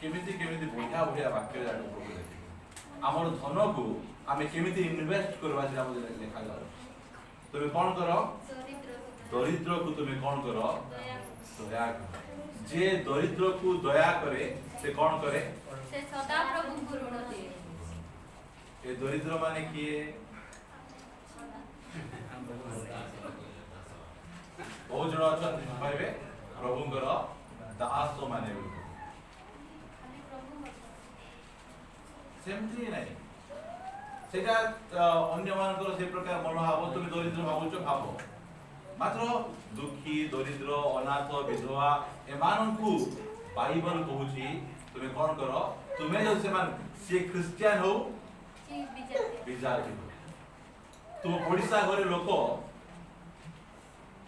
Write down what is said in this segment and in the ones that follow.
केमिति केमिति बढ़िया बढ़िया वाक्य जाक प्रभु देखि हमर धन को आमे केमिति इन्वेस्ट करबा से हम लिखा जाय तुम कौन करो दरिद्र को तुम कौन करो दया करो जे दरिद्र को दया करे से कौन करे से सदा प्रभु को ऋण दे ए दरिद्र माने किए बहुत जन अच्छा पाइबे प्रभुंकर दास माने सेमती नहीं सेटा अन्य मानकर से प्रकार मनोभाव तुम दरिद्र भावुच भाव मात्र दुखी दरिद्र अनाथ विधवा एमानंकु बाइबल कहूची तुम कौन करो तुम्हें जो से क्रिश्चियन हो विजाति तुम ओडिशा घरे लोक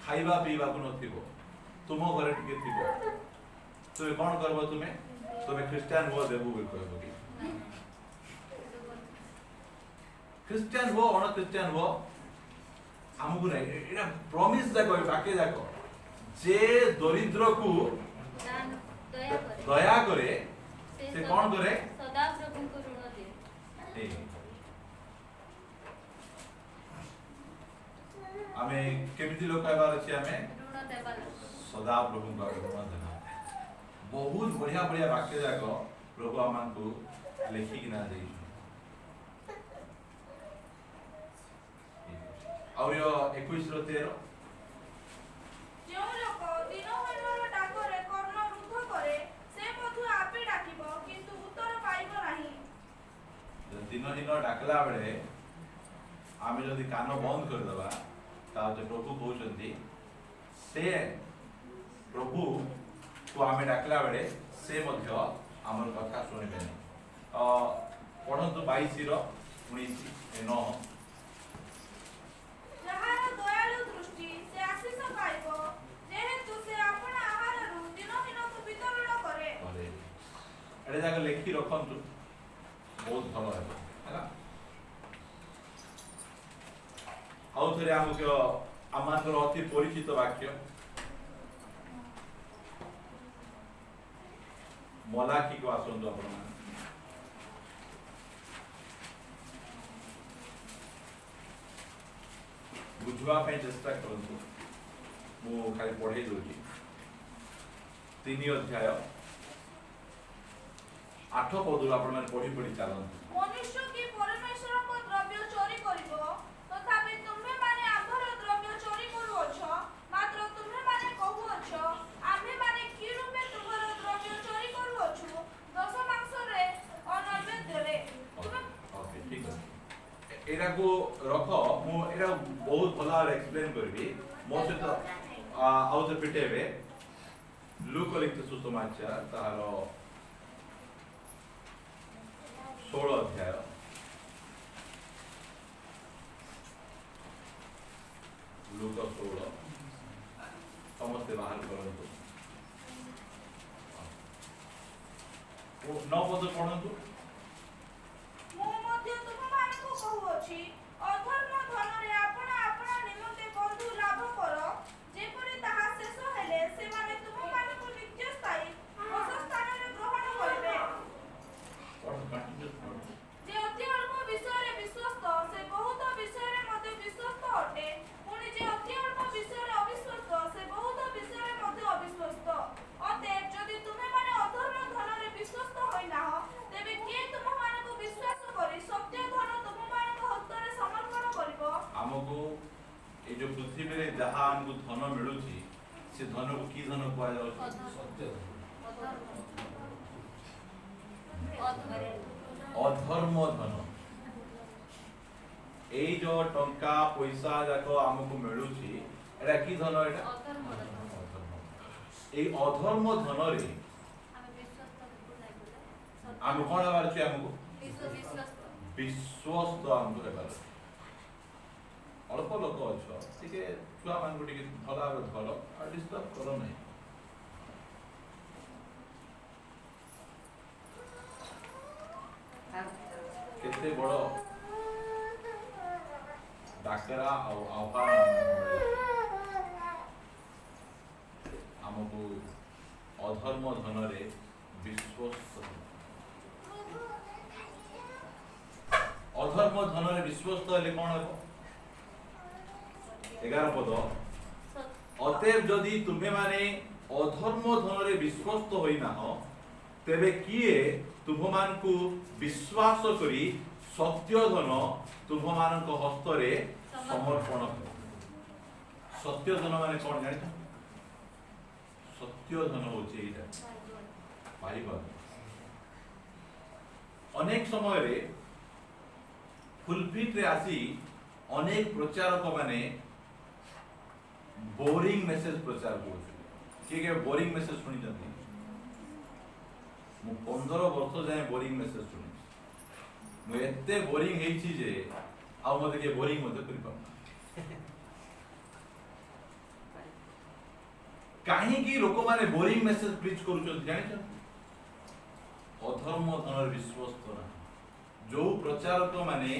खाइबा पीवा को नथिबो तुम घरे टिके थिबो तुम कौन करबो तुम्हें क्रिश्चियन हो देबो कहबो कि क्रिश्चियन हो अन क्रिश्चियन हो हमको नहीं एटा प्रॉमिस जाको बाके जाको जे दरिद्र को दया करे से कौन करे सदा प्रभु को ऋण दे हमें केमिति लोक कहबार अछि हमें ऋण देबा सदा प्रभु को ऋण देना बहुत बढ़िया बढ़िया वाक्य जाको प्रभु हमन को लिखि कि ना देई और यो 21 रो 13 जो लोक दिनहीनर डाकरे कर्ण रुद्ध करे से मधु आपे डाकिबो किंतु उत्तर पाइबो नाही दिनहीन डाकला बेले आमे जदि कान बंद कर दबा ताते प्रभु कहउचंती से प्रभु को आमे डाकला बेले से मध्य हमर कथा सुनिबे पढ़ंतु 22 रो 19 9 जहार दयालु दृष्टि से आशीष पाइबो जेहेतु से आपण आहार रु दिनहीन को वितरण करे एडे जाके लेखि रखंतु बहुत भलो है हैला आउ थरे हमके आमानकर अति परिचित वाक्य मलाकी को आसंतु आपण बुझवा पे चेष्टा करंतु मु खाली पढ़े दोची 3 अध्याय 8 पद आपण माने पढ़ी पढ़ी चलंतु मनुष्य की परमेश्वर को द्रव्य चोरी करिबो तथापि तुम्हे माने आभर द्रव्य चोरी करूअछ मात्र तुम्हे माने कहूअछ आम्हे माने की रूपे तुमर द्रव्य चोरी करूअछ दश मांस रे अनैवेद्य रे ओके ठीक है एरा को रखो मु एरा बहुत भला एक्सप्लेन करबी मो से तो आउ तो पिटेबे लूक लिखित सुसमाचार तारो 16 अध्याय लूक 16 समस्त बाहर करंतु 9 पद पढ़ंतु मु मध्य तुम मानकु कहूअछि अधर्म धन रे आपण आपण निमते बंधु लाभ करो जेपरि ताहा शेष हेले से माने तुम मानकु नित्य स्थायी वासस्थान रे ग्रहण करिवे जे अति अल्प विषय रे विश्वस्त से बहुत विषय रे मते विश्वस्त अटे पुनि जे अति अल्प विषय रे अविश्वस्त से बहुत विषय रे मते अविश्वस्त अतएव यदि तुमे माने अधर्म धन रे विश्वस्त होइना हो तेबे के तुम मानकु विश्वास करी सत्य धन तुम मानक हस्त रे समर्पण करिवो हमको ए जो पृथ्वी रे जहां हमको धन मिलुची से धन को की धन कहया जाउची सत्य अधर्म धन ए जो टंका पैसा जाको हमको मिलुची एटा की धन एटा ए अधर्म धन रे हम कोन हेबार छी हमको विश्वस्त हमको हेबार अल्प लोक अछ टिके छुआ मान को टिके भला धर आ डिस्टर्ब करो नहीं केते बड़ डाकरा आह्वान हमको अधर्म धन रे विश्वस्त अधर्म धन रे विश्वस्त हेले कोन हेबो 11 पद अतएव जदि तुम्हें माने अधर्म धन रे विश्वस्त होइना हो तेबे किए तुममान को विश्वास करी सत्य धन तुममान को हस्त रे समर्पण कर सत्य धन माने कोन जानि सत्य धन होचे एटा बाइबल अनेक समय रे फुलपिट रे आसी अनेक प्रचारक माने बोरिंग मेसेज प्रचार करछे के बोरिंग मेसेज सुनि जंती मु 15 वर्ष जाए बोरिंग मेसेज सुनि मु एते बोरिंग हेछि जे आ मते के बोरिंग मते करि पा काहे की लोक माने बोरिंग मेसेज प्रीच करूछन जानि छ अधर्म धन विश्वस्त ना जो प्रचारक माने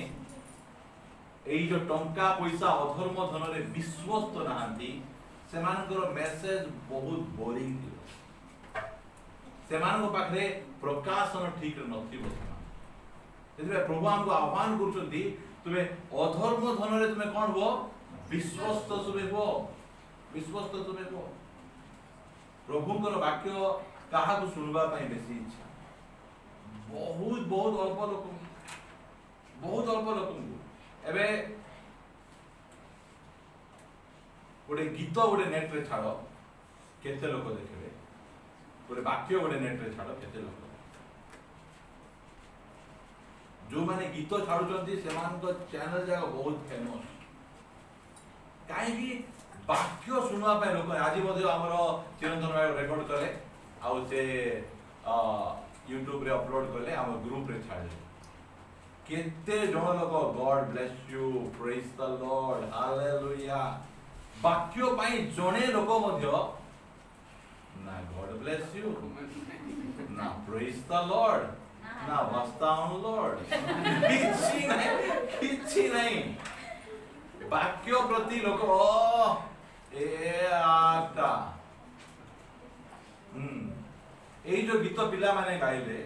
एई जो टंका पैसा अधर्म धन रे विश्वस्त नहांती सेमानकर मेसेज बहुत बोरिंग थी सेमान को पाखरे प्रकाशन ठीक नथिबो सेते प्रभु हमको आह्वान करछथि तुमे अधर्म धन रे तुमे कोन हो विश्वस्त तुमे हो विश्वस्त तुमे हो प्रभुकर वाक्य काहा को सुनबा पई बेसी इच्छा बहुत बहुत अल्प लोक एबे गोटे गीत गोटे नेट रे छाड़ केते लोक देखबे गोटे वाक्य गोटे नेट रे छाड़ केते लोक जो माने गीत छाड़ुचंती सेमान को चैनल जागा बहुत फेमस काहे की वाक्य सुनवा पे लोक आज मध्ये हमर चिरंतन भाई रेकॉर्ड करे आ से YouTube रे अपलोड करले हम ग्रुप रे छाड़े केते जण लोक God bless you praise the Lord hallelujah वाक्य पाई जणे लोक मध्ये ना गॉड ब्लेस यू ना प्रेज द लॉर्ड ना वस्ता ऑन लॉर्ड किछि नहीं वाक्य प्रति लोक ए आटा এই जो गीत पिला माने गाइले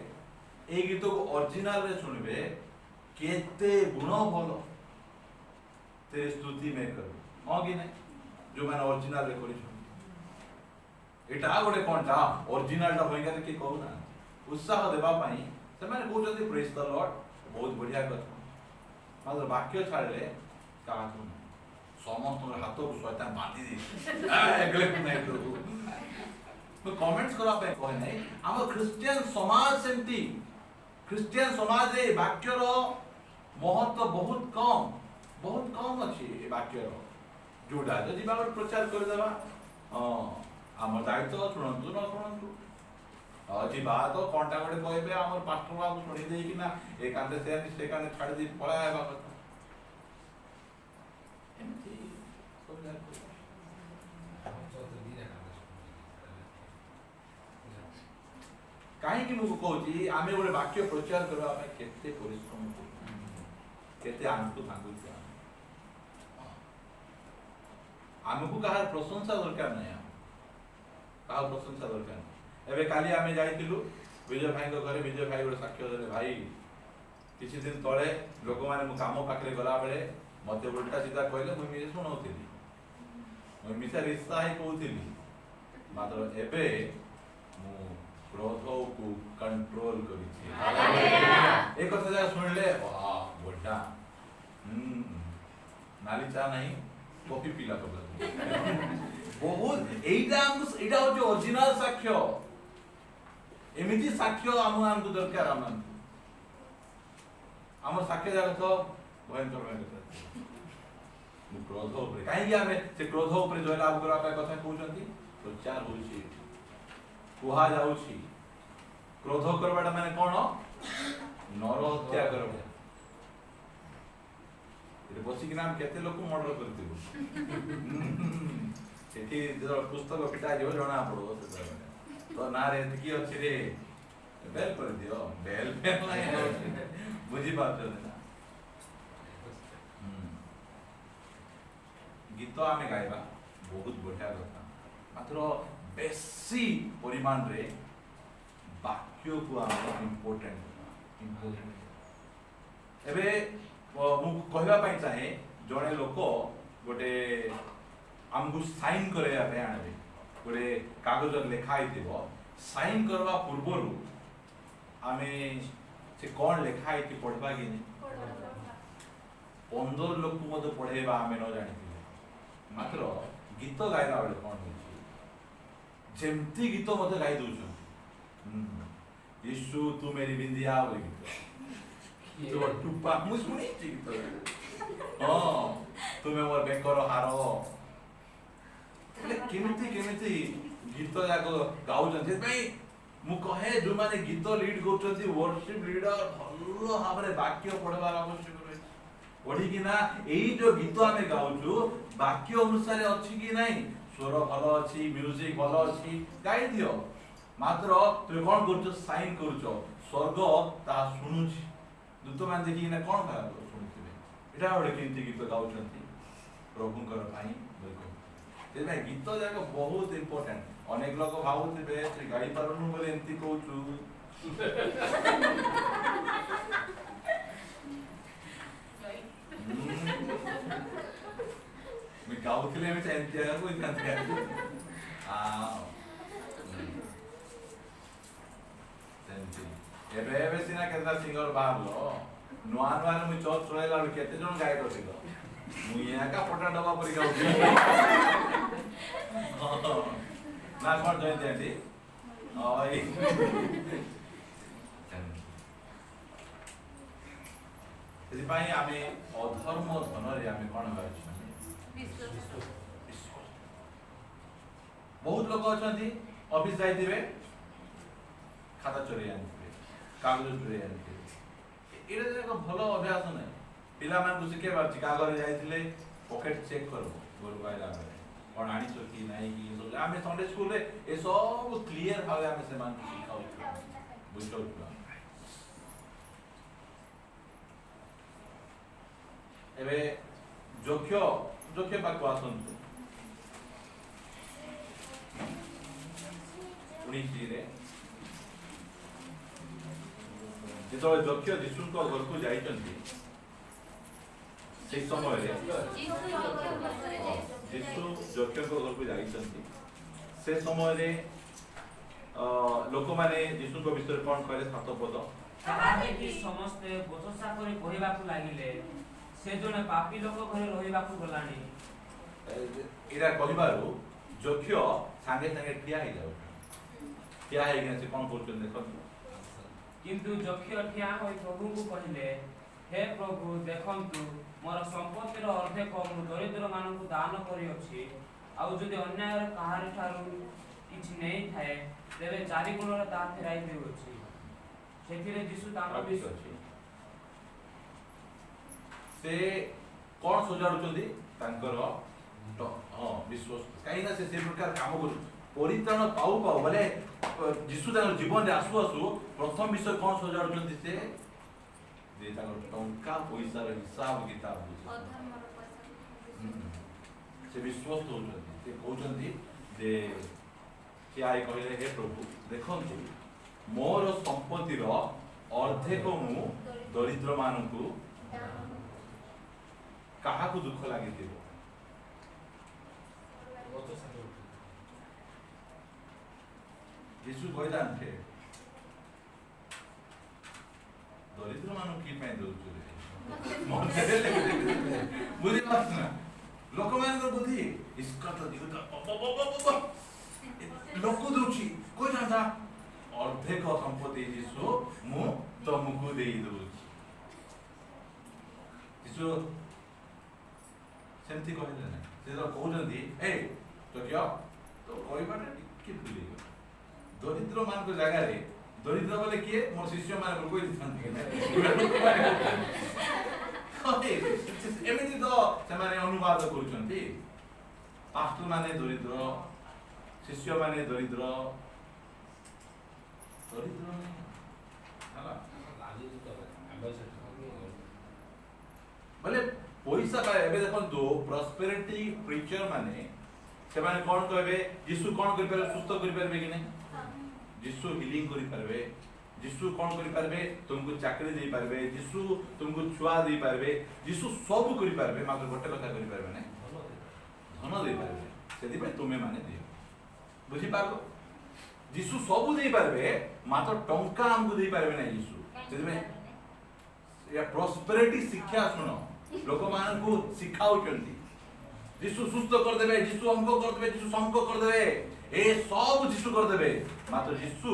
এই गीत को ओरिजिनल रे सुनबे केते गुण भलो तेरे स्तुति में कर हो कि नहीं जो माने ओरिजिनल रे करि छन एटा गोटे कोनटा ओरिजिनल टा होइगा के कहू ना उत्साह देबा पई से माने कहू जदी प्रेज द लॉर्ड बहुत बढ़िया कथा मात्र वाक्य छाड़ले का समस्त हाथ को शैतान बांधी दे एगले नहीं प्रभु तो कमेंट्स करा पे कोइ नहीं हम क्रिश्चियन समाज सेमती क्रिश्चियन समाज रे वाक्य रो महत्व बहुत कम अछि ए वाक्य रो जोडा जदि बाबर प्रचार कर देबा हम दायित्व सुनंतु न सुनंतु अजी बात कोनटा गोटे कहबे हमर पास्टर बाबू सुनि देई कि ना ए कांदे से कांदे छाड़ दी पळायबा कथा एमती सब जाय काहे कि मुझे कहूची आमे गोटे वाक्य प्रचार करबा पे केते परिश्रम केते आंतु भांगु आमको कहा प्रशंसा दरकार नहीं कहा प्रशंसा दरकार नहीं एबे काली आमे जाइतिलु विजय भाई को घरे विजय भाई गोटे साक्ष्य देले भाई किछि दिन तळे लोक माने मु काम पाखरे गला बेले मते उल्टा सीधा कहले मु मिसे सुनौतिली मु मिसे रिश्ता ही कहउतिली मात्र एबे मु क्रोध को कंट्रोल करी छी हालेलुया एक कथा जा सुनले वाह बड़ा नाली चा नहीं कॉफी पीला तो बहुत एटा हो जो ओरिजिनल साक्ष्य एमिति साक्ष्य हमन दरकार हमन हमर साक्ष्य जाग तो भयंकर भयंकर मु क्रोध ऊपर काहे कि हमें से क्रोध ऊपर जो लाभ करा पे कथा कहउचंती प्रचार होउची कुहा जाउची क्रोध करबाटा माने कोन नर हत्या करबा ए बसी कि नाम केते लोक मर्डर करतिबो सेठी जो पुस्तक पिटा जो जणा पड़ो से तो ना रे की अछि रे बेल कर दियो बेल नहीं बुझी बात ना गीत आमे गाइबा बहुत बढ़िया कथा मात्र बेसी परिमाण रे वाक्य को आम इम्पोर्टेंट एबे मु कहबा पई चाहे जड़े लोक गोटे आमको साइन करैया पे आनबे गोटे कागज लेखा हिथिबो साइन करवा पूर्वरु आमे से कौन लेखा हिथि पढ़बा कि नहीं 15 लोक को मते पढ़ेबा आमे न जानिथिले मात्र गीत गाइला बेले कौन होची जेमती गीत मते गाइ दउछु यीशु तू मेरी बिंदिया बोली गीत तो टुपा मु सुनी गीत हां तुमे मोर बेकर हारो केमिति गीत जाक गाउछन से भाई मु कहे जो माने गीत लीड करछथि वर्शिप लीडर भलो भाबरे वाक्य पढबार आवश्यक रहे पढी कि ना एई जो गीत आमे गाउछु वाक्य अनुसार अछि कि नाही स्वर भलो अछि म्यूजिक भलो अछि गाइ दियो मात्र तू कोन करछ साइन करछ स्वर्ग ता सुनुछि दूत मान देखि ना कोन खराब सुनुथिबे एटा ओडे किंति गीत गाउछथि प्रभुकर पाई बोलको गीत जाक बहुत इम्पोर्टेंट अनेक लोग भावुथिबे से गाई पारनु बोले एंती कहूछु मैं गाउथिले में एंती आगा कोई जानते आ सेंती एबे सिना केदा सिंगर बाहरलो नुआ मु चोट चलेला केते जण गायक थिलो मु याका फोटा डबा परि गाउथि ना कोन जयंती आंटी ओय एति पाई आमे अधर्म धन रे आमे कोन बाछि बहुत लोग अछंती ऑफिस जाइथिबे खाता चोरी आनथिबे कागज चोरी आनथिबे एटा एक भलो अभ्यास नै पिला मान को सिखे बाछि कागज जाइथिले पॉकेट चेक करबो गोर बाइला और आनी तो कि नहीं कि तो आमे संडे स्कूल रे ए सब क्लियर भावे आमे से मान सिखाउ बुझलो एबे जोख्य पाको आसंतु 19 रे जेतो जोख्य यीशु को घर को जाइचंती से समय रे यीशु जोख्य को घर को जाइचंती से समय रे लोक माने यीशु को विषय कोन कहले सात पद ताहारे कि समस्त बचसा करे कहिबा को लागिले से जने पापी लोक घरे रहिबा को गलानी इरा कहिबारु जोख्य संगे संगे ठिया ही जाउ ठिया हे से कोन करछन देखो किंतु जोख्य ठिया होई प्रभु को कहिले हे प्रभु देखंतु मोर संपत्तिर अर्धेक मु दरिद्र मानन को दान करी अछि आ जदि अन्याय कहार ठारू किछ नै थाए तेबे 4 गुण ता फेराई देउ अछि सेथिरे यीशु तांको विश्वास से कोन सजाडुचंदी तांकर हां विश्वास काईना से प्रकार काम करू परित्राण पाऊ बोले यीशु तांकर जीवन रे आसु प्रथम विषय कोन सजाडुचंदी से जे तांकर टंका पैसा रे हिसाब किताब अधर्मर पैसा से विश्वास होचंदी से कहउचंदी जे कि आइ कहले हे प्रभु देखंतु मोर संपत्तिर अर्धेक मु दरिद्र मानकु कहा को दुख लागे दिबो यीशु कहलांते दरिद्र मानु की पे दउछु रे बुझि पास ना लोक मान को बुद्धि इसका तो दिगुता लोक दउछि कोइ जानता अर्धेक संपत्ति यीशु मु तुमको देई दउछि यीशु सेमती कहले ना से तो कहउजंदी ए तो क्या तो कहबाटा कि भूली गयो दरिद्र मान को जगह रे दरिद्र बोले किए मोर शिष्य मान को कोई दिसंती एमिति तो से माने अनुवाद करूचंती पास्टर माने दरिद्र शिष्य माने दरिद्र हाला बोले पैसा का एबे देखन दो प्रॉस्पेरिटी प्रीचर माने से माने कोन कहबे यीशु कोन करि परबे सुस्त करि परबे कि नहीं जीशु हिलिंग करि पारबे, जीशु कौन करि पारबे, तुमको चाकरी दे पारबे, जीशु तुमको छुआ दे पारबे, जीशु सब करि पारबे, मात्र गोटे कथा करि पारबे नै धन दे पारबे। सेति पे तुमे माने दियो, बुझी पारबो? जीशु सब दे पारबे, मात्र टंका हमको दे पारबे नै जीशु। सेति पे या प्रॉस्पेरिटी शिक्षा सुनो, लोक मानकू सिखाउचंती। जीशु सुस्थ कर देबे, जीशु हमको कर देबे, जीशु हमको कर देबे, ए सब जीशु कर देबे, मात्र जीशु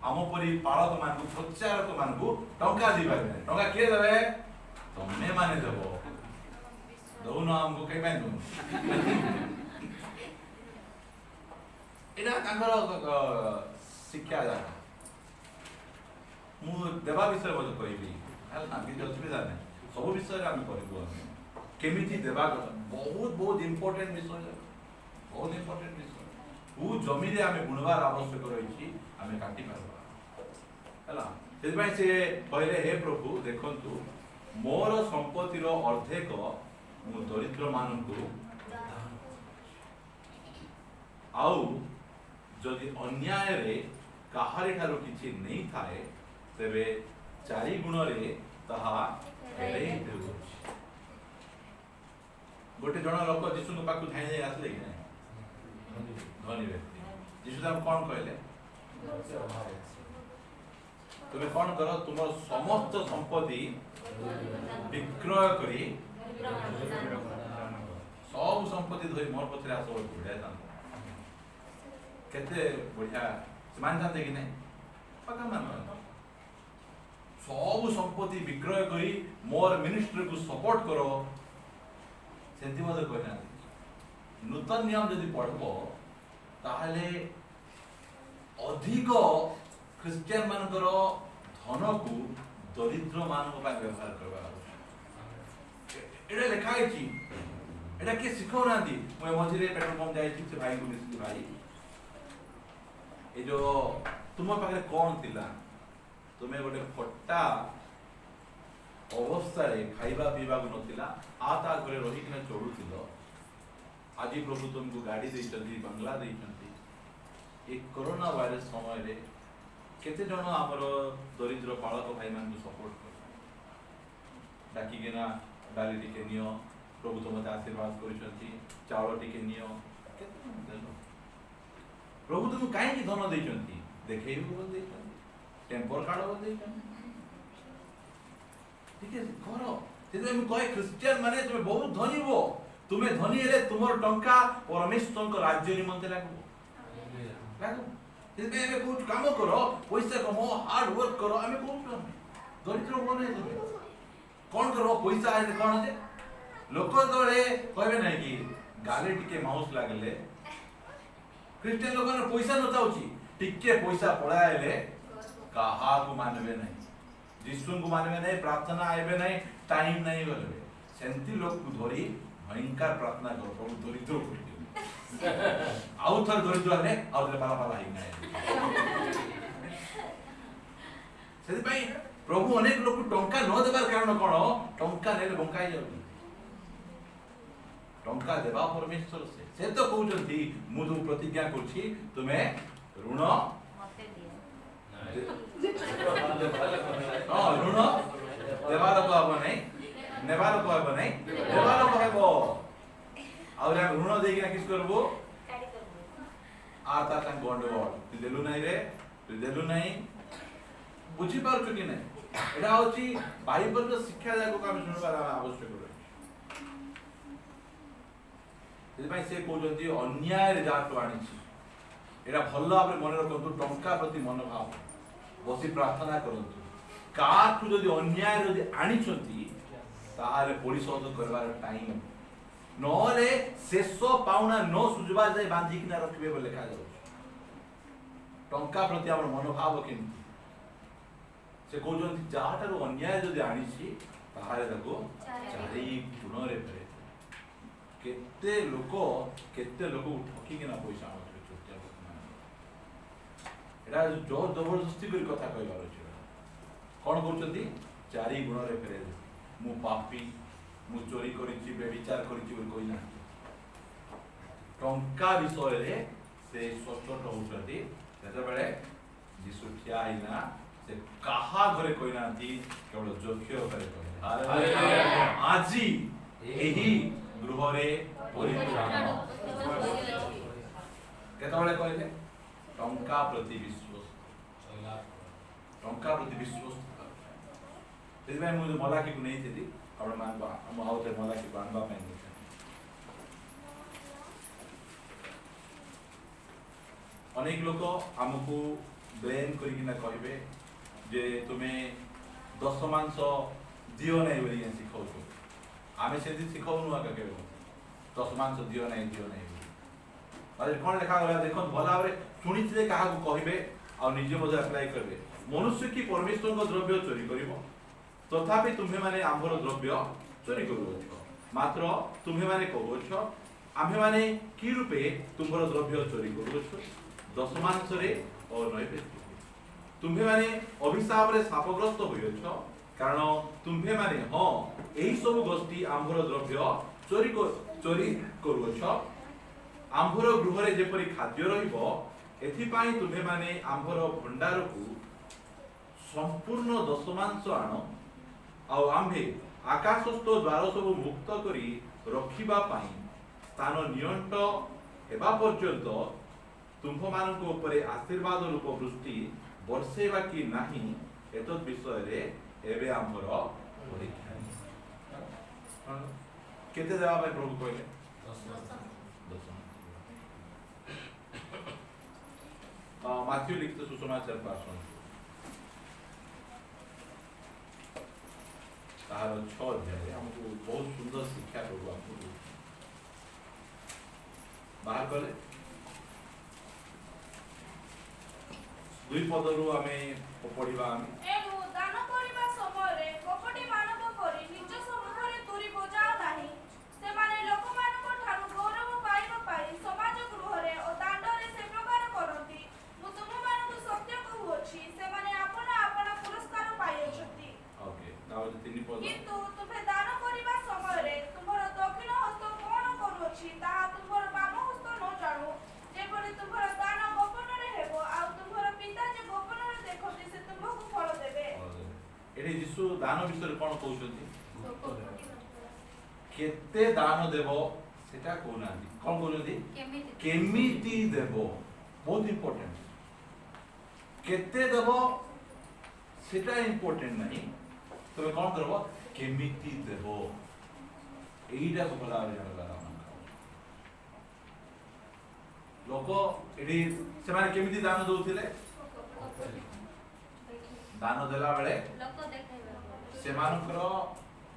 हम परी पालक मानकू प्रचारक मानकू टंका दी पारबे। टंका के देबे? तमे माने देबो, दउनो हमको कई पाइन दउनो। एटा तांकर शिक्षा जाना मु देवा विषय बोल कहबी हला कि असुविधा नै, सब विषय रे हम कहबो। केमिति देवा बहुत बहुत इंपोर्टेंट विषय, बहुत इंपोर्टेंट विषय। वो जमी रे आमे गुणवार आवश्यक रही आमे काटी पारबा हला। सेति भाई से कहले हे प्रभु देखंतु मोर संपत्ति रो अर्धेक मु दरिद्र मानकू आउ जदि अन्याय रे काहारी ठारो किछि नै थाए तेबे 4 गुण रे ताहा एरै देउ। गोटे जण लोक जीशु को पाकु धाई जाई आसले कि नै धनी व्यक्ति, जीशु ताम कोन कहले तुमे कोन करो तुमर समस्त संपत्ति विक्रय करी सब संपत्ति धोई मोर पथरे आसो बुढ़ा था केते बढ़िया मान जानते कि नहीं पक्का मान सब संपत्ति विक्रय करी मोर मिनिस्ट्री को सपोर्ट करो सेंति मते कहना। नूतन नियम यदि पढ़बो ताहले अधिक क्रिश्चियन मानकर धन को दरिद्र मानक पर व्यवहार करबा। एटा लिखा है छी, एटा के सिखौ ना दी। मैं मझिरे पेट्रोल पंप जाई छी से भाई को मिसी भाई ए जो तुम पाखे कौन थिला, तुम्हें गोटे फटा अवस्था रे खाइबा पीबा को नथिला, आता घरे रही किना चढ़ुथिलो, आज प्रभु तुमको गाड़ी देइछंती, बंगला देइछंती। ए कोरोना वायरस समय रे केते जण हमर दरिद्र पालक भाई मान को सपोर्ट कर डाकी केना डाली टिके नियो, प्रभु तुमते आशीर्वाद करिसंती, चावल टिके नियो, केते देलो प्रभु तुम काहे की धन देइछंती, देखै बोल देइछंती, टेम्पर कार्ड बोल देइछंती। ठीक है करो सेते हम कहे क्रिश्चियन माने तुमे बहुत धनी हो, तुमे धनी हेले तुमर टंका परमेश्वर को राज्य निमंते लागो लागो। सेते एमे कुछ काम करो, पैसा कमाओ, हार्ड वर्क करो। आमे कोन दरिद्र बने तुमे कोन करो पैसा आए कोन जे लोक तळे कहबे नै कि गाले टिके माउस लागले क्रिश्चियन लोक ने पैसा न चाउची टिके पैसा पळाएले कहा को मानबे नै, जीशु को मानबे नै, प्रार्थना आइबे नै, टाइम नै गलबे। सेंती लोक को धरी भयंकर प्रार्थना करो प्रभु दरिद्र को आउ थर दरिद्र ने आउ रे पाला पाला हिनै सेति पई प्रभु अनेक लोक टंका न देबार कारण कोन टंका नेले बंकाई जाउती। टंका देबा परमेश्वर से तो कहउचंती मु तुम प्रतिज्ञा करछि तुमे ऋण मते दियो हां ऋण देबार को हबो नै, नेबार को हबो नै, देबार को हबो। और हम ऋण देगी ना किस करबो काडी करबो आता ता गंडगोल तू देलु नै रे, तू देलु नै, बुझी पारछु कि नै। एटा होची बाइबल रो शिक्षा जाको काम सुनबार आवश्यक रही। से भाई से कहउचंती अन्याय रे जातो आनी छी, एटा भल्ल आपरे मन रखंतु, टंका प्रति मनोभाव बसी प्रार्थना करंतु। काठू जदि अन्याय जदि आनी छंती ताहाले परिशोध करबार टाइम नले शेष पाउना न सुझबा जाय बांधी किना रखबे बोले लिखा जाउ। टंका प्रति हमर मनोभाव केमति से कहउचंती जाहाटारो अन्याय जदि आनी छी ताहाले ताको चारि गुण रे फेरे। केते लोक ठकी किना पैसा आउथे चोटिया लोक माने एटा जो जबरदस्ती करी कथा कहबार अछि। कोन कहउचंती चारि गुण रे फेरे। मु पापी, मु चोरी करिछि, व्यभिचार करिछि बोल कहिना। टंका विषय रे से स्पष्ट होउचंती सेते बेले यीशु ठिया हिना से कहा घरे कोई नांती केवल जोख्य घरे कोई हालेलुया आजी एही गृहरे परित्राण केतबेले कहले टंका प्रति विश्वास ସେଥିପାଇଁ ମୁଁ ଯୋଉ ମଲାକିକୁ ନେଇଥିଲି ଆପଣମାନଙ୍କୁ ଆମ ଆଉ ଥରେ ମଲାକିକୁ ଆଣିବା ପାଇଁ ନେଇଥିଲି। ଅନେକ ଲୋକ ଆମକୁ ବ୍ଲେମ୍ କରିକିନା କହିବେ ଯେ ତୁମେ ଦଶମାଂଶ ଦିଅ ନାହିଁ ବୋଲି ଶିଖାଉଛ। ଆମେ ସେମିତି ଶିଖାଉନୁ ଆକା କେବେ ଦଶମାଂଶ ଦିଅ ନାହିଁ ବୋଲି। କ'ଣ ଲେଖାଗଲା ଦେଖନ୍ତୁ ଭଲ ଭାବରେ ଶୁଣିଥିଲେ କାହାକୁ କହିବେ ଆଉ ନିଜେ ମଧ୍ୟ ଆପ୍ଲାଏ କରିବେ। ମନୁଷ୍ୟ କି ପରମେଶ୍ୱରଙ୍କ ଦ୍ରବ୍ୟ ଚୋରି କରିବ तथापि तुम्हें माने आंभर द्रव्य चोरी करुछ मात्र तुम्हें माने कहुछ आम्हे माने की रूपे तुम्हर द्रव्य चोरी करुछ दशमांश रे और नैवेद्य तुम्हें माने अभिशाप रे शापग्रस्त होइछ कारण तुम्हें माने हां एही सब गोष्ठी आंभर द्रव्य चोरी करुछ आंभर गृह रे जेपरि खाद्य रहिबो एथि पई तुम्हें माने आंभर भंडार को संपूर्ण दशमांश आण आउ आम्भे आकाशस्थ द्वार सब मुक्त करी रखिबा पाई स्थान नियंट हेबा पर्यंत तुम्भ मानक उपरे आशीर्वाद रूप वृष्टि वर्षेबा कि नाही एतद विषय रे एबे आम्भर परीक्षा केते देबा पाई प्रभु कहले 10 माथ्यू लिखित सुसमाचार पासन तार 6 अध्याय हमको बहुत सुंदर शिक्षा प्रभु आपको बाहर कले 2 पदरु आमे पढिबा आमे एनु दान करिबा समय रे कपटी मानक करी निज सम्मुखरे तुरी बजाओ नाही से माने लोक मानक ठारू गौरव पाइबा पाई समाज गृहरे ओ दांडरे से प्रकार करंती मु तुम मानक सत्य कहूछि से माने आपन आपन पुरस्कार पाइछथि ओके दाव 3 पद किंतु तुमे दान करिबा समय रे तुमर दक्षिण हस्त कोन करूछि ताहा तुमर बाम हस्त न जानो जेपरि तुमर दान गोपन रे हेबो आ तुमर पिता जे गोपन रे देखति से तुमको फल देबे एठी यीशु दान विषय कोन कहउछथि केते दान देबो सेटा कहउनांती कोन कहउछथि केमिति देबो बहुत इंपोर्टेंट केते देबो सेटा इंपोर्टेंट नहीं तबे कोन करबो केमिति देबो एइटा सफला रे जानला लोक एडी से माने केमिति दान दउथिले दान देला बेले लोक देखाइबा से मानकर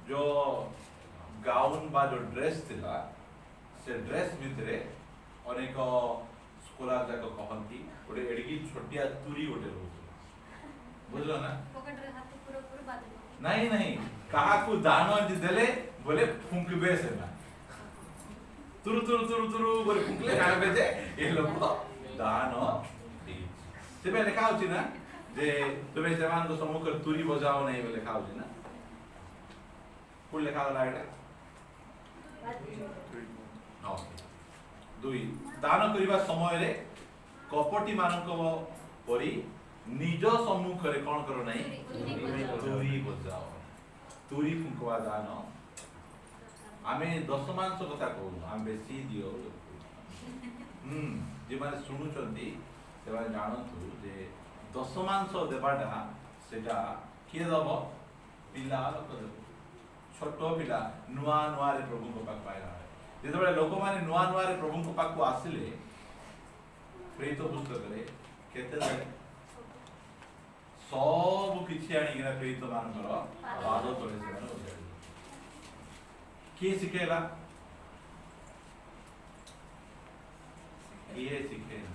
जो गाउन बा जो ड्रेस थिला से ड्रेस भितरे अनेक स्कॉलर जाक कहंती ओडे एडकी छोटिया तुरी ओडे रहउछ बुझलो ना पॉकेट रे हाथ पूरा पूरा बांध नहीं नहीं कहा को दान अंति देले बोले फुंकबे से ना तुरु तुरु तुरु तुरु बोले फुंकले काबे जे ए लोक दान दी सेबे लिखा होची ना जे तुमे जवान को सम्मुख तुरी बजाओ नहीं बोले लिखा होची ना कोन लिखा होला एटा दुई दान करिबा समय रे कपटी मानक परी निज सम्मुख रे कोन करो नहीं तुरी बजाओ तुरी फुंकवा दान आमे दशमांश कथा कहू आम बेसी दियो जे माने सुनुचंती से माने जानतु जे दशमांश देबाटा सेटा किए दबो पिला लोक देबो छोट पिला नुआ नुआ रे प्रभु को पाक पाइला जेतबे लोक माने नुआ नुआ रे प्रभु को पाक को आसिले प्रेरित पुस्तक रे केते दे सब किछि आनी गिना प्रेरित मानकर पाद तळे से माने ओजाडी किए सिखेला किए सिखेला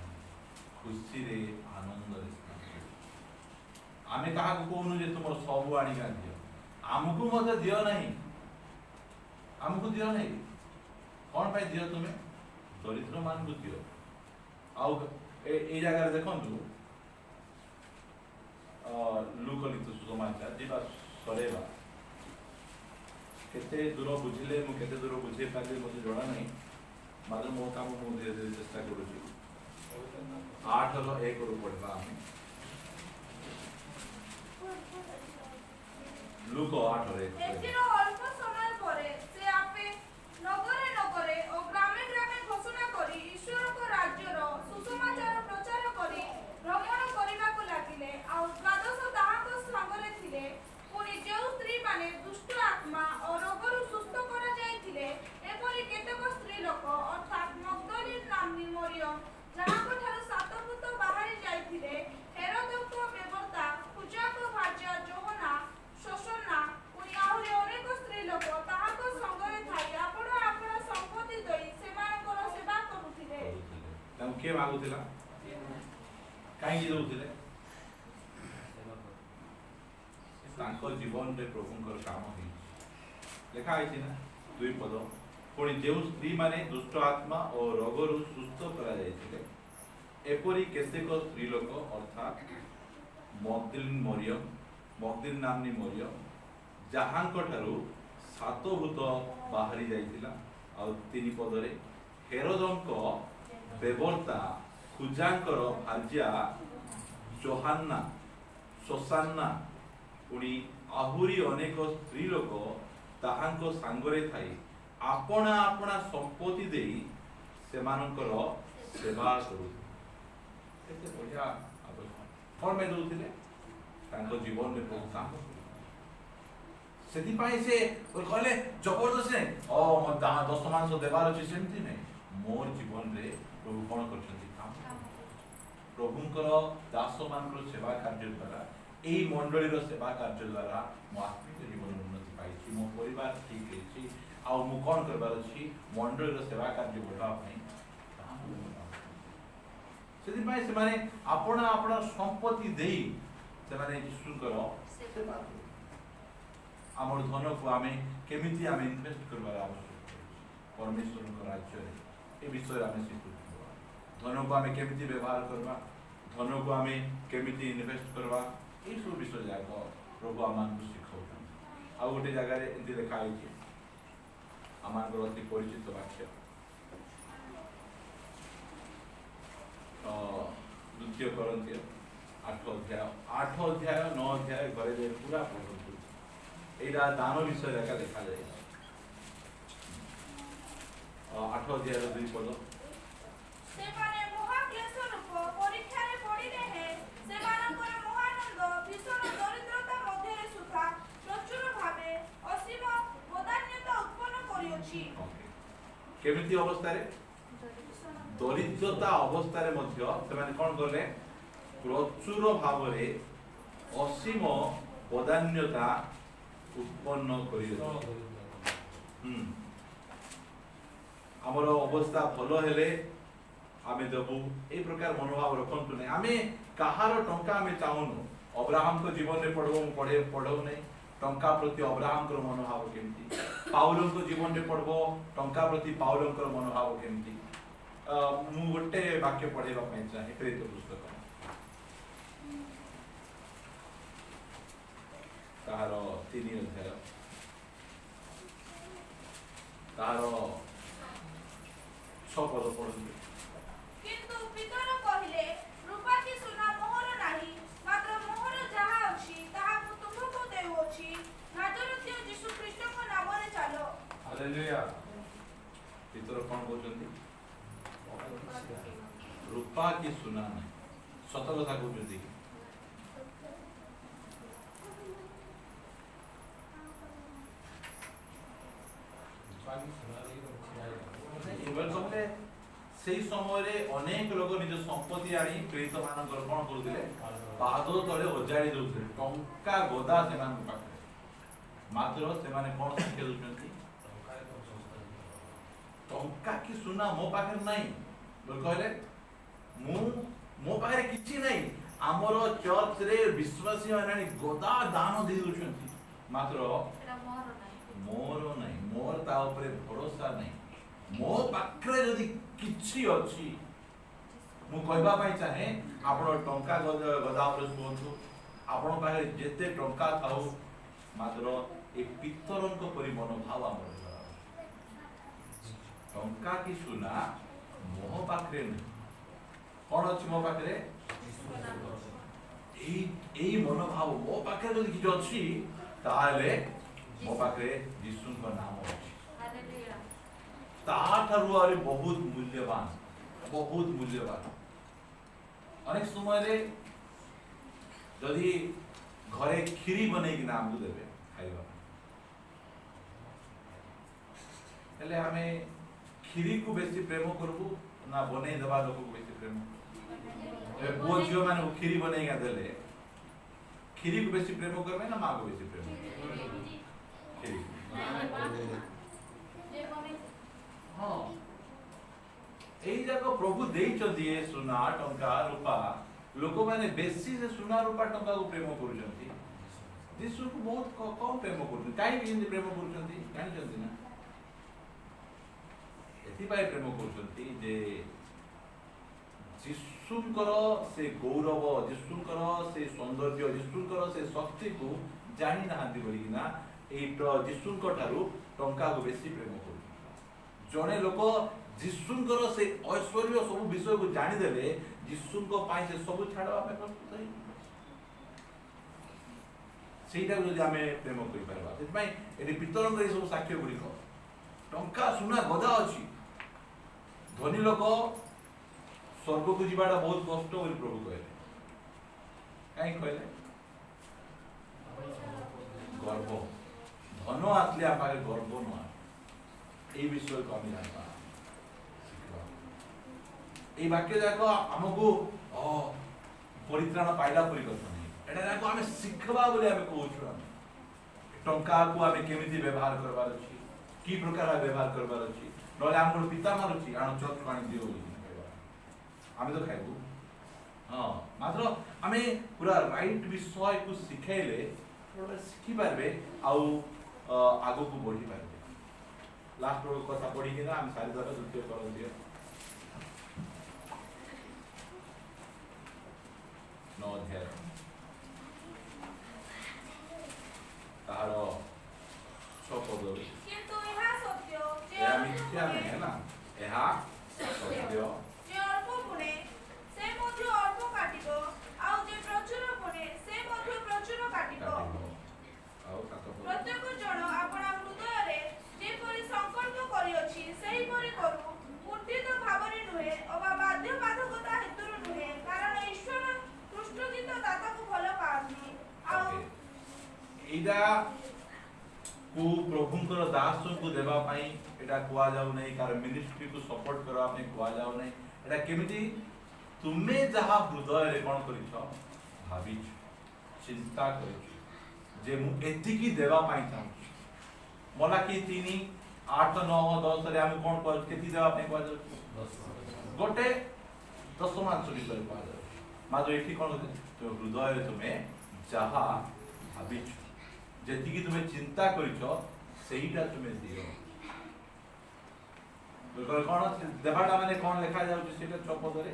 खुशी रे आनंद रे आमे कहा को कोनु जे तुमर सब आनी का दियो हमकु मते दियो नहीं हमकु दियो नहीं कोन पाई दियो तुमे दरिद्र मान को दियो आउ ए जगह देखंतु लुक लिखित सुसमाचार जेबा सरेबा केते दूर बुझिले मु केते दूर बुझे पाले मते जणा नहीं मात्र मो काम मु धीरे धीरे चेष्टा करूची 8 रो 1 रो पढबा हम ଲୁକ 8ରେ ଏଥିର ଅଳ୍ପ ସମୟ ପରେ ସେ ଆପେ ନଗରେ ନଗରେ ଓ ଗ୍ରାମେ ଗ୍ରାମେ ଘୋଷଣା କରି ଈଶ୍ୱରଙ୍କ ରାଜ୍ୟର ସୁସମାଚାର ପ୍ରଚାର କରି ଭ୍ରମଣ କରିବାକୁ ଲାଗିଲେ। ଆଉ ଦ୍ୱାଦଶ ତାହାଙ୍କ ସାଙ୍ଗରେ ଥିଲେ। ପୁଣି ଯେଉଁ ସ୍ତ୍ରୀମାନେ ଦୁଷ୍ଟ ଆତ୍ମା ଓ ରୋଗରୁ ସୁସ୍ଥ କରାଯାଇଥିଲେ, ଏପରି କେତେକ ସ୍ତ୍ରୀ ଲୋକ ଅର୍ଥାତ୍ ମଗ୍ଦଲିନି ନାମ୍ନୀ ମରିୟମ, ଯାହାଙ୍କଠାରୁ 7 ଭୂତ ବାହାରି ଯାଇଥିଲେ, ହେରୋଦଙ୍କ ବେବର୍ତ୍ତା, କୁଜାଙ୍କ ଭାର୍ଯ୍ୟା ଯୋହନା, ଶୋଷନା, ପୁଣି ଆହୁରି ଅନେକ ସ୍ତ୍ରୀ ଲୋକ ତାହାଙ୍କ ସଙ୍ଗରେ ଥାଇ ଆପଣ ଆପଣ ସମ୍ପତ୍ତି ଦେଇ ସେମାନଙ୍କର ସେବା କରୁଥିଲେ। ତାଙ୍କୁ କିଏ ମାଗୁଥିଲା? କାହିଁକି ଦଉଥିଲେ? ତାଙ୍କ ଜୀବନରେ ପ୍ରଭୁଙ୍କର କାମ ହେଇଛି। ଲେଖା ହେଇଛି ନା 2 ପଦ। ପୁଣି ଯେଉଁ ସ୍ତ୍ରୀମାନେ ଦୁଷ୍ଟ ଆତ୍ମା ଓ ରୋଗରୁ ସୁସ୍ଥ କରାଯାଇଥିଲେ, ଏପରି କେତେକ ସ୍ତ୍ରୀ ଲୋକ ଅର୍ଥାତ୍ ମଗ୍ଦଲିନି ନାମ୍ନୀ ମରିୟମ, ଯାହାଙ୍କଠାରୁ 7 ଭୂତ ବାହାରି ଯାଇଥିଲା। ଆଉ 3 ପଦରେ ହେରୋଦଙ୍କ ବେବର୍ତ୍ତା, କୁଜାଙ୍କର ଭାର୍ଯ୍ୟା ଯୋହାନ୍ନା, ଶୋଷାନା, ପୁଣି ଆହୁରି ଅନେକ ସ୍ତ୍ରୀ ଲୋକ ତାହାଙ୍କ ସାଙ୍ଗରେ ଥାଇ ଆପଣା ଆପଣା ସମ୍ପତ୍ତି ଦେଇ ସେମାନଙ୍କର ସେବା କରୁଥିଲେ। କେତେ ବଢିଆ ଆବଶ୍ୟକ। କ'ଣ ପାଇଁ ଦଉଥିଲେ? ତାଙ୍କ ଜୀବନରେ ବହୁତ କାମ କରୁଥିଲେ। ସେଥିପାଇଁ ସେ କହିଲେ ଜବରଦସ୍ତ ନାହିଁ, ମୋ 10 ମାସ ଦେବାର ଅଛି, ସେମିତି ନାହିଁ। ମୋର ଜୀବନରେ ପ୍ରଭୁ କ'ଣ କରିଛନ୍ତି? କାମ। ପ୍ରଭୁଙ୍କର ଦାସମାନଙ୍କର ସେବା କାର୍ଯ୍ୟ ଦ୍ୱାରା, ଏହି ମଣ୍ଡଳୀର ସେବା କାର୍ଯ୍ୟ ଦ୍ୱାରା ମୋ ଆତ୍ମିକ ଜୀବନରେ ଉନ୍ନତି ପାଇଛି, ମୋ ପରିବାର ଠିକ୍ ହେଇଛି। ଆଉ ମୁଁ କ'ଣ କରିବାର ଅଛି? ମଣ୍ଡଳୀର ସେବା କାର୍ଯ୍ୟ ବଢ଼ାଇବା ପାଇଁ ସେଥିପାଇଁ ସେମାନେ ଆପଣା ଆପଣା ସମ୍ପତ୍ତି ଦେଇ ସେମାନେ ଯୀଶୁଙ୍କର ସେବା କରୁ। ଆମର ଧନକୁ ଆମେ କେମିତି ଇନଭେଷ୍ଟ କରିବାର ଆବଶ୍ୟକ ଅଛି ପରମେଶ୍ୱରଙ୍କ ରାଜ୍ୟରେ। ଏ ବିଷୟରେ ଆମେ ଶିଖୁଛୁ। ଧନକୁ ଆମେ କେମିତି ବ୍ୟବହାର କରିବା, ଧନକୁ ଆମେ କେମିତି ଇନଭେଷ୍ଟ କରିବା, ଏଇସବୁ ବିଷୟ ଯାକ ପ୍ରଭୁ ଆମମାନଙ୍କୁ ଶିଖାଉଛନ୍ତି। ଆଉ ଗୋଟେ ଜାଗାରେ ଏମିତି ଲେଖା ହେଇଛି, ଆମମାନଙ୍କର ଅତି ପରିଚିତ ବାକ୍ୟ, 2 Corinthians 8 ଅଧ୍ୟାୟ 9 ଅଧ୍ୟାୟ ଘରେ ଯାଇ ପୁରା ପଢ଼ନ୍ତୁ। ଏଇଟା ଦାନ ବିଷୟରେ ଏକା ଲେଖାଯାଇଛି। 8 ଅଧ୍ୟାୟର 2 ପଦ। ସେମାନେ ମହାକ୍ଲେଶ ରୂପ ପରୀକ୍ଷାରେ ପଡ଼ିଲେ ହେଁ ସେମାନଙ୍କର ମହାନନ୍ଦ ଭୀଷଣ ଦରିଦ୍ରତା ମଧ୍ୟରେ ସୁଦ୍ଧା ପ୍ରଚୁର ଭାବେ ଅସୀମ ବଦାନ୍ୟତା ଉତ୍ପନ୍ନ କରିଅଛି। କେମିତି ଅବସ୍ଥାରେ? ଦରିଦ୍ରତା ଅବସ୍ଥାରେ ମଧ୍ୟ ସେମାନେ କ'ଣ କଲେ? ପ୍ରଚୁର ଭାବରେ ଅସୀମ ବଦାନ୍ୟତା ଉତ୍ପନ୍ନ କରିଅଛି। ଆମର ଅବସ୍ଥା ଭଲ ହେଲେ ଆମେ ଦେବୁ, এই ପ୍ରକାର ମନୋଭାବ ରଖନ୍ତୁ ନାହିଁ। ଆମେ କାହାର ଟଙ୍କା ଆମେ ଚାହୁଁନୁ। ଅବ୍ରାହମଙ୍କ ଜୀବନରେ ପଢ଼ଉ ନାହିଁ ଟଙ୍କା ପ୍ରତି ଅବ୍ରାହମଙ୍କର ମନୋଭାବ କେମିତି। ପାଉଲଙ୍କ ଜୀବନରେ ପଢ଼ବ ଟଙ୍କା ପ୍ରତି ପାଉଲଙ୍କର ମନୋଭାବ କେମିତି। ମୁଁ ଗୋଟେ ବାକ୍ୟ ପଢ଼େଇବା ପାଇଁ ଚାହେଁ ପ୍ରେରିତ ପୁସ୍ତକ ତାହାର 3 ଅଧ୍ୟାୟ ତାହାର 6 ପଦ ପଢ଼ନ୍ତୁ। କିନ୍ତୁ ପିତର କହିଲେ, ରୂପା କି ସୁନା ମୋହର ନାହିଁ, ମାତ୍ର ମୋହର ଯାହା ଅଛି ତାହା ମୁଁ ତୁମକୁ ଦେଉଅଛି। ନାଜରଥୀୟ ଯୀଶୁ ଖ୍ରୀଷ୍ଟଙ୍କ ନାମରେ ଚାଲ। ହାଲେଲୁୟା। ପିତର କ'ଣ କହୁଛନ୍ତି? ରୂପା କି ସୁନା ନାହିଁ। ସତ କଥା କହୁଛନ୍ତି କି? সেই সমୟରେ ଅନେକ ଲୋକ ନିଜ ସମ୍ପତ୍ତି ଆଣି ପ୍ରେରିତ ମାନଙ୍କର କ'ଣ କରୁଥିଲେ? ପାଦ ତଳେ ଅଜାଡ଼ି ଦେଉଥିଲେ। ଟଙ୍କା ଗଦା ସେମାନଙ୍କ ପାଖରେ, ମାତ୍ର ସେମାନେ କ'ଣ ଶିକ୍ଷା ଦେଉଛନ୍ତି? ଟଙ୍କା କି ସୁନା ମୋ ପାଖରେ ନାହିଁ ବୋଲି କହିଲେ, ମୋ ପାଖରେ କିଛି ନାହିଁ। ଆମର ଚର୍ଚ୍ଚରେ ବିଶ୍ୱାସୀ ମାନେ ଗଦା ଦାନ ଦେଇ ଦେଉଛନ୍ତି, ମାତ୍ର ମୋର ନାହିଁ, ମୋର ତା ଉପରେ ଭରସା ନାହିଁ। ମୋ ପାଖରେ ଯଦି କିଛି ଅଛି, ମୁଁ କହିବା ପାଇଁ ଚାହେଁ, ଆପଣ ଟଙ୍କା ଗଦା ଉପରେ ଶୁଣନ୍ତୁ। ଆପଣଙ୍କ ପାଖରେ ଯେତେ ଟଙ୍କା ଥାଉ, ମାତ୍ର ଏ ପିତରଙ୍କ ପରି ମନୋଭାବ ଆମର ଟଙ୍କା କି ସୁନା ମୋ ପାଖରେ ନାହିଁ। କ'ଣ ଅଛି ମୋ ପାଖରେ? ଏଇ ମନୋଭାବ। ମୋ ପାଖରେ ଯଦି କିଛି ଅଛି ताले मो पाखे यीशुଙ୍କ नाम ଅଛି हालेलुया ताठारु आरे बहुत मूल्यवान अनेक समय जदि घरे खीरी बनै कि नाम देबे खाइबा हेले हमें खीरी को बेसी प्रेम करबू ना बनै देबा लोक को बेसी प्रेम पुओ झियो माने खीरी बनै का देले खीरी को बेसी प्रेम करबे ना मां को बेसी प्रेम खीरी हाँ एई जाको प्रभु देइचंती ए सुना टंका रूपा लोक माने बेसी से सुना रूपा टंका को प्रेम करूचंती यीशु को बहुत कम प्रेम करूचंती काई भी हिंदी प्रेम करूचंती जानिचंती ना एथि पाई प्रेम करूचंती जे यीशुଙ୍କର से गौरव यीशुଙ୍କର से सौंदर्य यीशुଙ୍କର से शक्ति को जानि नाहांती बोली ना एई यीशुଙ୍କ ठारू टंका को बेसी प्रेम करू जने लोक यीशुଙ୍କର से ऐश्वर्य सब विषय को जानि देले यीशुଙ୍କ पाई से सब छाड़वा में प्रस्तुत है सेटा को जदि हमें प्रेम करि परबा सेति पई एति पितरंग रे सब साक्ष्य गुडी को टंका सुना गदा अछि धनी लोक स्वर्ग को जीवाटा बहुत कष्ट बोली प्रभु कहले कहीं कहले गर्व धन आसले आपाके गर्व न ए विषय को हम जानबा ए वाक्य जाको हमको परित्राण पाइला परि कथा नहीं एटा जाको हमें शिखबा बोली हमें कहउछु हम टंका को हमें केमिति व्यवहार करबार अछि की प्रकार व्यवहार करबार अछि नले हमर पिता मारुछि आनो चोट पानी दियो बोली आमे तो खाइबू हाँ मात्र आमे पूरा राइट विषय को सिखाइले थोड़ा सीखी पारबे आउ आगो को बढ़ी पारबे लास्ट रो कथा पढ़ी कि ना हम सारी दर द्वितीय करंदिय 9 अध्याय तारो 6 पद किंतु यह सत्य या मिथ्या नहीं है ना यह सत्य जे अल्प बुणे से मध्य अल्प काटिबो आउ जे प्रचुर बुणे से मध्य प्रचुर काटिबो प्रत्येक जन आपणा हृदय रे जे परि संकल्प करि अछि सेही परि करू कुंठित भावरे नुहे अबा बाध्य बाधकता हेतुर नुहे कारण ईश्वर कृष्णजित दाता को भल पानी आउ एदा को प्रभुଙ୍କର दास को देबा पई एटा कुआ जाउ नै कार मिनिस्ट्री को सपोर्ट करबा पई कुआ जाउ नै एटा केमिति तुमे जहा हृदय रे कोन करिछ भाबी चिंता करिछ जे मु एति की देबा पई चाहू मोला की 3 8 9 10 रे हम कोन कर केति देबा पई कुआ जाउ 10 गोटे 10 मान सुनी कर कुआ जाउ माजो एठी कोन तो हृदय रे तुमे जहा भाबी जेति की तुमे चिंता करिछ सेहीटा तुमे दियो कौन देवाटा माने कौन लिखा जाउछि सेटा चपदरे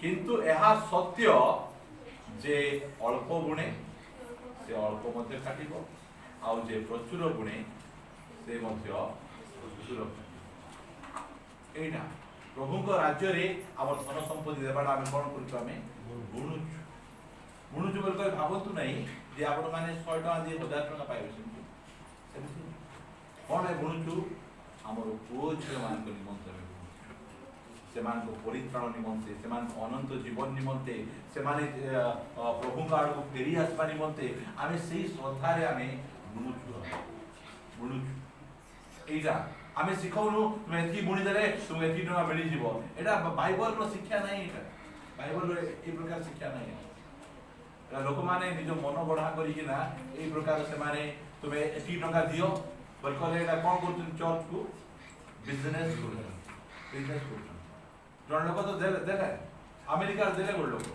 किंतु एहा सत्य जे अल्प गुणे से अल्प मध्य काटिबो आउ जे प्रचुर गुणे से मध्य प्रचुर एटा प्रभुଙ୍କ राज्य रे हमर धन संपत्ति देवाटा हम कोन करिछु हमें गुणुछु बोल कर भाबंतु नहीं जे आपण माने 100 टका दे 1000 टका पाइबे सेमति कोन है गुणुछु हमर पुओ झियो मान को निमंत्रण सेमान को परित्राण निमंते सेमान अनंत जीवन निमंते सेमाने प्रभु का को फेरी आसपा निमंते आमे सेही श्रद्धा रे आमे बुणुछु एटा आमे सिखौनु तुमे एथि बुणी देले तुमे एथि टका मिली जीवो एटा बाइबल रो शिक्षा नाही एटा बाइबल रो ए प्रकार शिक्षा नाही एटा लोक माने निजो मन बढ़ा करी कि ना ए प्रकार से माने तुमे एथि टका दियो बलकले एटा कोन करथुन चर्च को बिजनेस करथुन जन लोक तो देले अमेरिका देले गोल लोक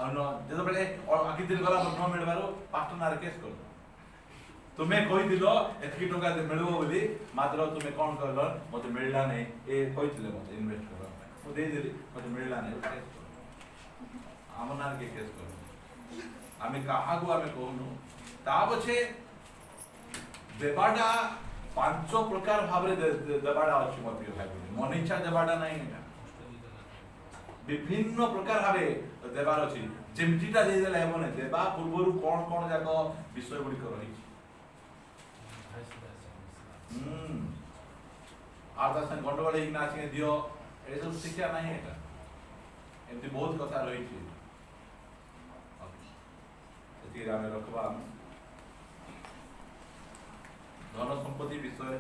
अन जेतो बेले आकि दिन गला न मिलबारो पास्टर नार केस कर तुमे कहि दिलो एथि टका दे मिलबो बोली मात्र तुमे कोन करलो मते मिलला नै ए कहितले मते इन्वेस्ट करो मु दे देली मते मिलला नै केस कर आम नार के केस कर आमे काहा को आमे कहनु ता पछे देबाडा 5 प्रकार भाबरे देबाडा अछि मते भाई मन इच्छा देबाडा नै एटा विभिन्न प्रकार भावे देवार अछि जेमतिटा दे देले हेबने देवा पूर्वरु कोन जाक विषय गुडी कर रही आधा संग गंडगोल ही ना सिंह दियो ए सब शिक्षा नहीं है एमती बहुत कथा रही छी सेती आमे रखबा धन संपत्ति विषय